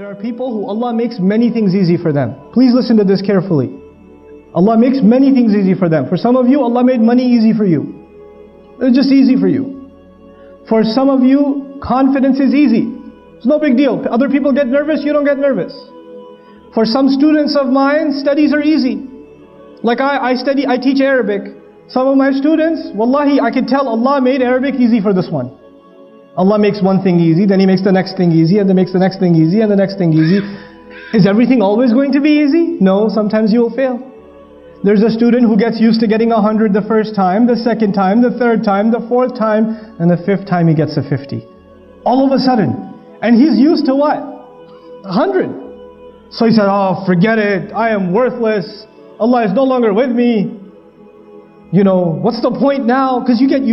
There are people who Allah makes many things easy for them. Please listen to this carefully. Allah makes many things easy for them. For some of you, Allah made money easy for you. It's just easy for you. For some of you, confidence is easy. It's no big deal. Other people get nervous, you don't get nervous. For some students of mine, studies are easy. Like I teach Arabic. Some of my students, wallahi, I can tell Allah made Arabic easy for this one. Allah makes one thing easy, then He makes the next thing easy, and then makes the next thing easy, and the next thing easy. Is everything always going to be easy? No, sometimes you will fail. There's a student who gets used to getting 100 the first time, the second time, the third time, the fourth time, and the fifth time he gets a 50. All of a sudden. And he's used to what? 100. So he said, oh, forget it, I am worthless, Allah is no longer with me. You know, what's the point now? Because you get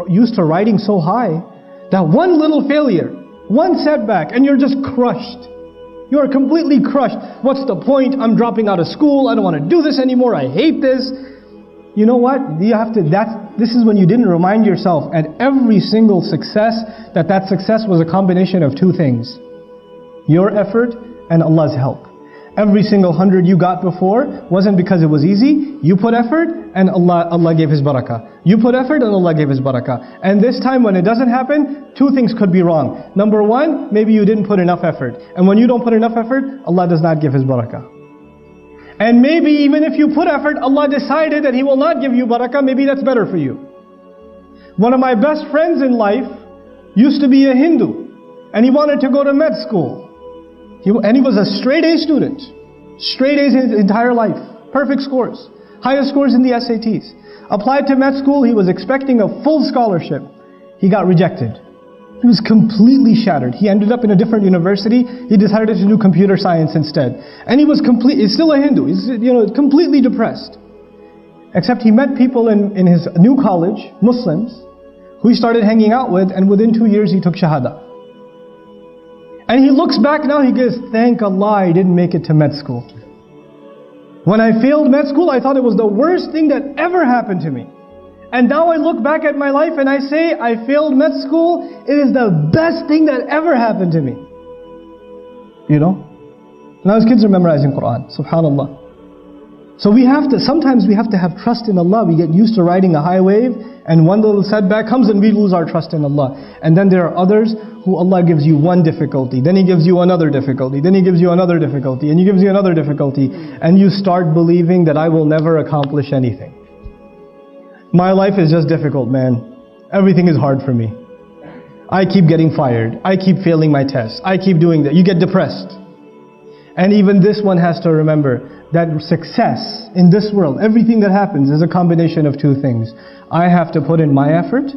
used to riding so high that one little failure, one setback, and you're just crushed. You are completely crushed. What's the point? I'm dropping out of school. I don't want to do this anymore. I hate this. You know what? This is when you didn't remind yourself at every single success that success was a combination of two things. Your effort and Allah's help. Every single 100 you got before wasn't because it was easy. You put effort and Allah gave His barakah. You put effort and Allah gave His barakah. And this time when it doesn't happen, two things could be wrong. Number one, maybe you didn't put enough effort. And when you don't put enough effort, Allah does not give His barakah. And maybe even if you put effort, Allah decided that He will not give you barakah, maybe that's better for you. One of my best friends in life used to be a Hindu. And he wanted to go to med school. And he was a straight A student. Straight A's his entire life. Perfect scores. Highest scores in the SATs. Applied to med school, he was expecting a full scholarship. He got rejected. He was completely shattered. He ended up in a different university. He decided to do computer science instead. And he's still a Hindu. He's completely depressed. Except he met people in his new college, Muslims, who he started hanging out with, and within 2 years he took Shahada. And he looks back now, he goes, thank Allah I didn't make it to med school. When I failed med school, I thought it was the worst thing that ever happened to me. And now I look back at my life and I say, I failed med school, it is the best thing that ever happened to me. You know? Now his kids are memorizing Quran, subhanallah. So sometimes we have to have trust in Allah. We get used to riding a high wave, and one little setback comes and we lose our trust in Allah. And then there are others who Allah gives you one difficulty, then He gives you another difficulty, then He gives you another difficulty, and He gives you another difficulty, and you start believing that I will never accomplish anything. My life is just difficult, man. Everything is hard for me. I keep getting fired. I keep failing my tests. I keep doing that. You get depressed. And even this one has to remember that success in this world, everything that happens is a combination of two things. I have to put in my effort,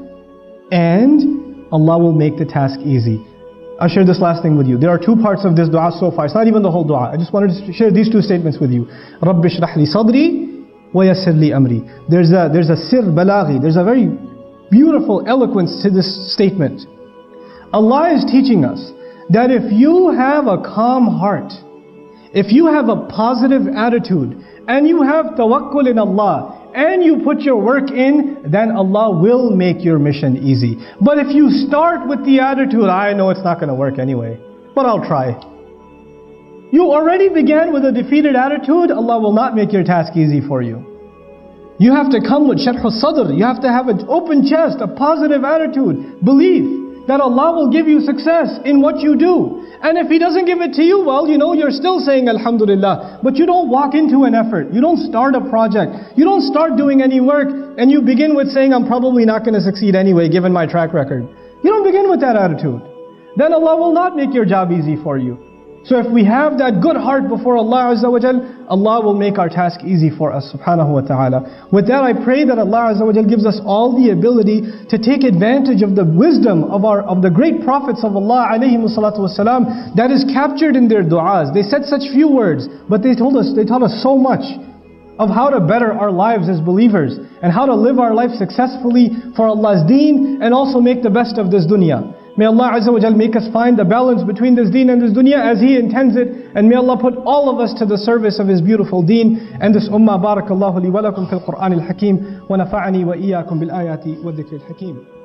and Allah will make the task easy. I'll share this last thing with you. There are two parts of this dua so far. It's not even the whole dua. I just wanted to share these two statements with you. رَبِّ اشْرَحْ لِي صَدْرِي وَيَسِّرْ لِي أَمْرِي. There's a sir balaghi. There's a very beautiful eloquence to this statement. Allah is teaching us that if you have a calm heart, if you have a positive attitude, and you have tawakkul in Allah, and you put your work in, then Allah will make your mission easy. But if you start with the attitude, I know it's not going to work anyway, but I'll try. You already began with a defeated attitude, Allah will not make your task easy for you. You have to come with sharh al-sadr. You have to have an open chest, a positive attitude, belief that Allah will give you success in what you do. And if He doesn't give it to you, well, you're still saying Alhamdulillah. But you don't walk into an effort. You don't start a project. You don't start doing any work. And you begin with saying, I'm probably not going to succeed anyway, given my track record. You don't begin with that attitude. Then Allah will not make your job easy for you. So if we have that good heart before Allah Azza wa Jal, Allah will make our task easy for us, subhanahu wa ta'ala. With that, I pray that Allah Azza wa Jal gives us all the ability to take advantage of the wisdom of the great prophets of Allah alayhimu salatu wasalam that is captured in their du'as. They said such few words, but they taught us so much of how to better our lives as believers and how to live our life successfully for Allah's deen and also make the best of this dunya. May Allah Azza wa Jal make us find the balance between this deen and this dunya as He intends it. And may Allah put all of us to the service of His beautiful deen and this ummah. Barakallahu li wa lakum fil Qur'an al-Hakim wa nafa'ani wa iyyakum bil ayati wa dhikri al-Hakim.